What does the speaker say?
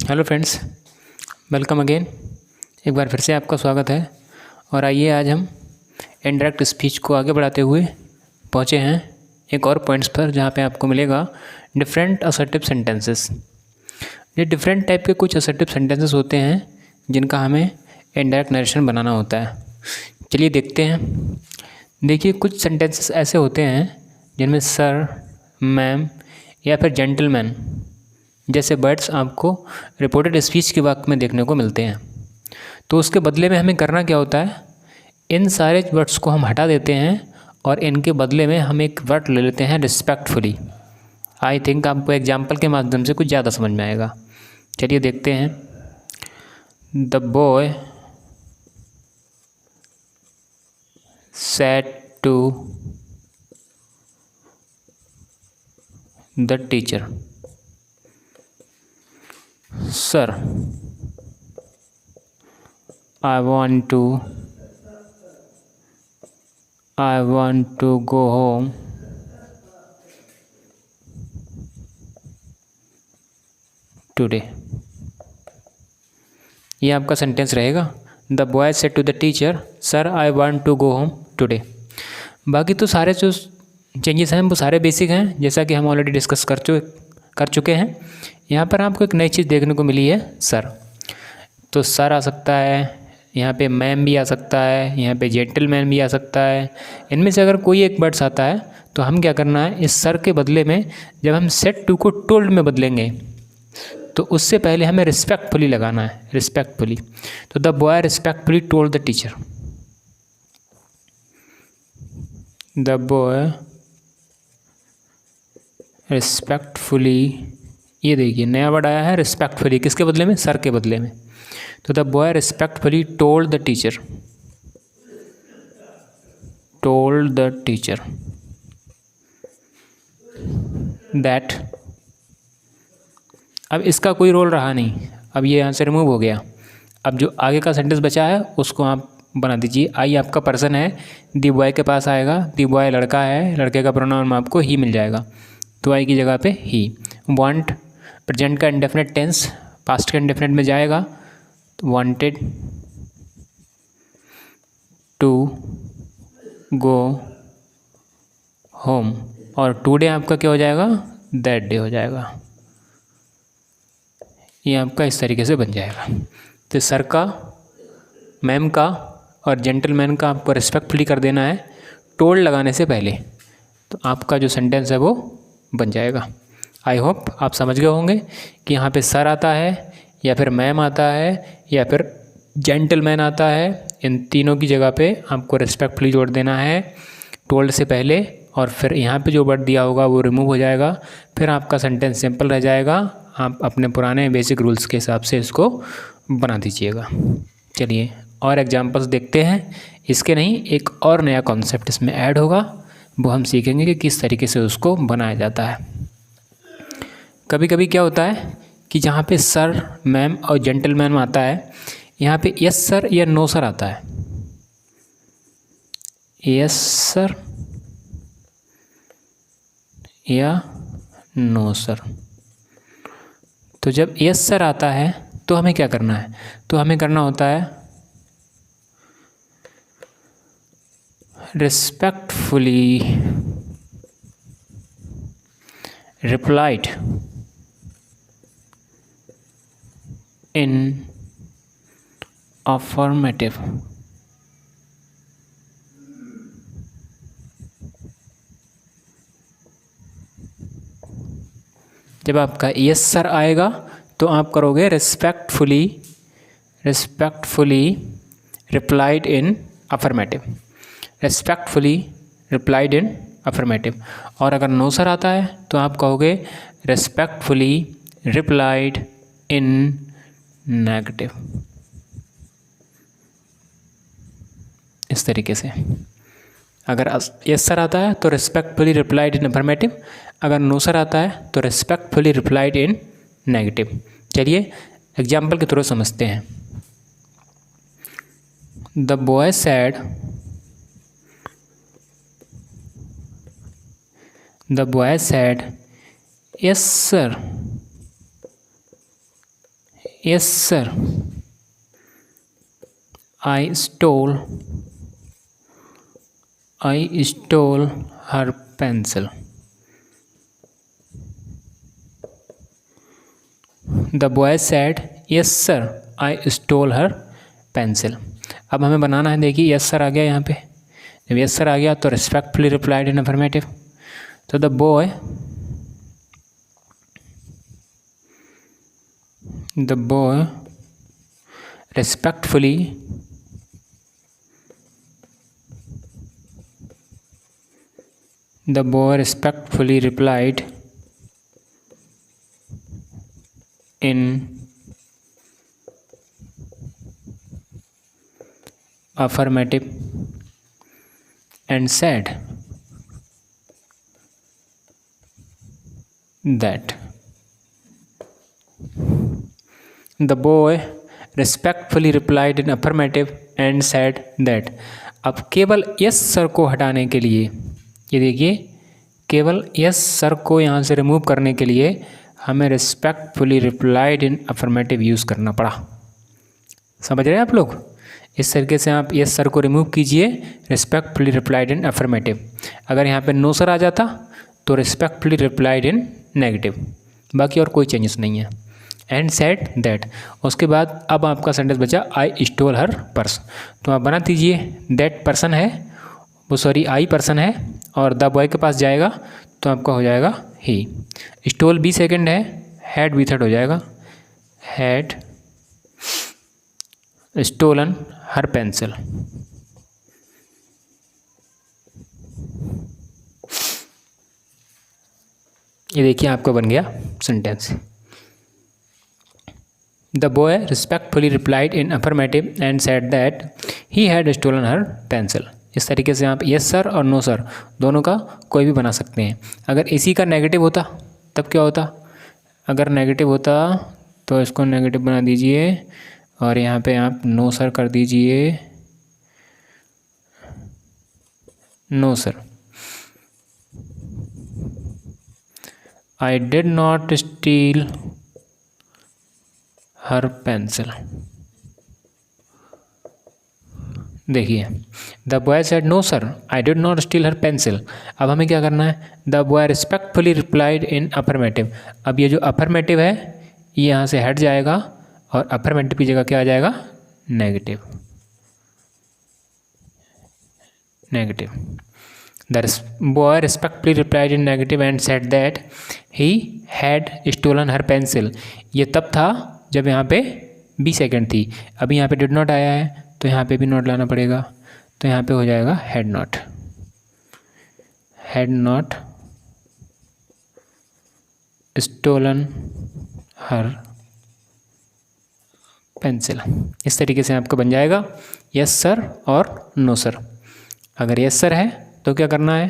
Hello friends, welcome again. एक बार फिर से आपका स्वागत है। और आइए आज हम इनडायरेक्ट स्पीच को आगे बढ़ाते हुए पहुँचे हैं एक और पॉइंट्स पर, जहाँ पे आपको मिलेगा डिफरेंट असर्टिव सेंटेंसेस। ये डिफरेंट टाइप के कुछ असर्टिव सेंटेंसेस होते हैं जिनका हमें इनडायरेक्ट नरेशन बनाना होता है। चलिए देखते हैं। देखिए, कुछ सेंटेंसेस ऐसे होते हैं जिनमें सर, मैम या फिर जेंटलमैन जैसे वर्ड्स आपको रिपोर्टेड स्पीच के वाक्य में देखने को मिलते हैं। तो उसके बदले में हमें करना क्या होता है, इन सारे वर्ड्स को हम हटा देते हैं और इनके बदले में हम एक वर्ड ले लेते हैं रिस्पेक्टफुली। आई थिंक आपको एग्जाम्पल के माध्यम से कुछ ज़्यादा समझ में आएगा। चलिए देखते हैं। The boy said to the teacher, Sir, I want to go home today। ये आपका सेंटेंस रहेगा। The boy said to the teacher, sir I want to go home today. बाकी तो सारे जो चेंजेस हैं वो सारे बेसिक हैं, जैसा कि हम ऑलरेडी डिस्कस कर चुके हैं। यहाँ पर आपको एक नई चीज़ देखने को मिली है, सर। तो सर आ सकता है, यहाँ पे मैम भी आ सकता है, यहाँ पे जेंटलमैन भी आ सकता है। इनमें से अगर कोई एक वर्ड्स आता है तो हम क्या करना है, इस सर के बदले में जब हम सेड टू को टोल्ड में बदलेंगे तो उससे पहले हमें रिस्पेक्टफुली लगाना है, रिस्पेक्टफुली। तो the boy respectfully told the teacher. The boy respectfully, ये देखिए नया वर्ड आया है रिस्पेक्टफुली, किसके बदले में, सर के बदले में। तो the boy respectfully told the teacher, told the teacher that. अब इसका कोई रोल रहा नहीं, अब ये यहाँ से रिमूव हो गया। अब जो आगे का सेंटेंस बचा है उसको आप बना दीजिए। आई आपका पर्सन है, दी बॉय के पास आएगा, दी बॉय लड़का है, लड़के का प्रोनाउन आपको ही मिल जाएगा, तो आई की जगह पे ही। वांट प्रेजेंट का इंडेफिनिट टेंस पास्ट के इंडेफिनिट में जाएगा, तो वांटेड टू गो होम, और टुडे आपका क्या हो जाएगा, दैट डे हो जाएगा। ये आपका इस तरीके से बन जाएगा। तो सर का, मैम का और जेंटलमैन का आपको रिस्पेक्टफुली कर देना है टोल्ड लगाने से पहले, तो आपका जो सेंटेंस है वो बन जाएगा। आई होप आप समझ गए होंगे कि यहाँ पे सर आता है या फिर मैम आता है या फिर जेंटलमैन आता है, इन तीनों की जगह पे आपको रिस्पेक्टफुली जोड़ देना है टोल्ड से पहले, और फिर यहाँ पे जो वर्ड दिया होगा वो रिमूव हो जाएगा। फिर आपका सेंटेंस सिंपल रह जाएगा। आप अपने पुराने बेसिक रूल्स के हिसाब से इसको बना दीजिएगा। चलिए और एग्जांपल्स देखते हैं। इसके नहीं, एक और नया कॉन्सेप्ट इसमें ऐड होगा, वो हम सीखेंगे कि किस तरीके से उसको बनाया जाता है। कभी कभी क्या होता है कि जहाँ पे सर, मैम और जेंटलमैन आता है, यहाँ पे यस सर या नो सर आता है। यस सर या नो सर। तो जब यस सर आता है तो हमें क्या करना है, तो हमें करना होता है रिस्पेक्टफुली रिप्लाइड इन अफर्मेटिव। जब आपका यस सर आएगा तो आप करोगे respectfully replied in affirmative, respectfully replied in affirmative. और अगर नो सर आता है तो आप कहोगे रिस्पेक्टफुली रिप्लाइड इन नेगेटिव। इस तरीके से अगर यस सर आता है तो रिस्पेक्टफुली रिप्लाइड इन अफर्मेटिव, अगर नो सर आता है तो रिस्पेक्टफुली रिप्लाइड इन नेगेटिव। चलिए एग्जाम्पल के थ्रू समझते हैं। The boy said The boy said, "Yes, sir. Yes sir, I stole her pencil. The boy said yes sir, I stole her pencil. अब हमें बनाना है, देखिए यस सर आ गया यहाँ पे। जब यस सर आ गया तो रिस्पेक्टफुली रिप्लाइड इन अफर्मेटिव। तो the boy respectfully replied in affirmative and said that the boy respectfully replied in affirmative and said that। अब केवल यस सर को हटाने के लिए, ये देखिए, केवल यस सर को यहाँ से रिमूव करने के लिए हमें respectfully replied in affirmative use करना पड़ा। समझ रहे हैं आप लोग? इस तरीके से आप यस सर को रिमूव कीजिए, रिस्पेक्टफुली रिप्लाइड इन अफर्मेटिव। अगर यहाँ पे नो सर आ जाता तो रिस्पेक्टफुली रिप्लाइड इन नेगेटिव, बाकी और कोई चेंजेस नहीं है। एंड सेड दैट, उसके बाद अब आपका सेंटेंस बचा आई स्टोल हर पर्स। तो आप बना दीजिए, दैट पर्सन है वो, सॉरी आई पर्सन है और द बॉय के पास जाएगा तो आपका हो जाएगा ही। स्टोल बी सेकंड है, हैड बी थर्ड हो जाएगा। Had stolen her pencil. ये देखिए आपका बन गया sentence. The boy respectfully replied in affirmative and said that he had stolen her pencil. इस तरीके से आप यस सर और नो सर दोनों का कोई भी बना सकते हैं। अगर इसी का नेगेटिव होता तब क्या होता? अगर नेगेटिव होता तो इसको नेगेटिव बना दीजिए और यहाँ पे आप नो सर कर दीजिए, no sir. I did not steal her pencil. देखिए, the boy said no sir, I did not steal her pencil. अब हमें क्या करना है? The boy respectfully replied in affirmative. अब ये जो अफर्मेटिव है ये यहाँ से हट जाएगा और अफर्मेटिव की जगह क्या आ जाएगा? Negative. Negative. The boy respectfully replied in negative and said that he had stolen her pencil. ये तब था जब यहाँ पे बी सेकंड थी। अभी यहाँ पे डिड नॉट आया है तो यहाँ पे भी नॉट लाना पड़ेगा। तो यहाँ पे हो जाएगा had not. Had not stolen her pencil. इस तरीके से आपका बन जाएगा यस सर और नो सर। अगर यस सर है तो क्या करना है?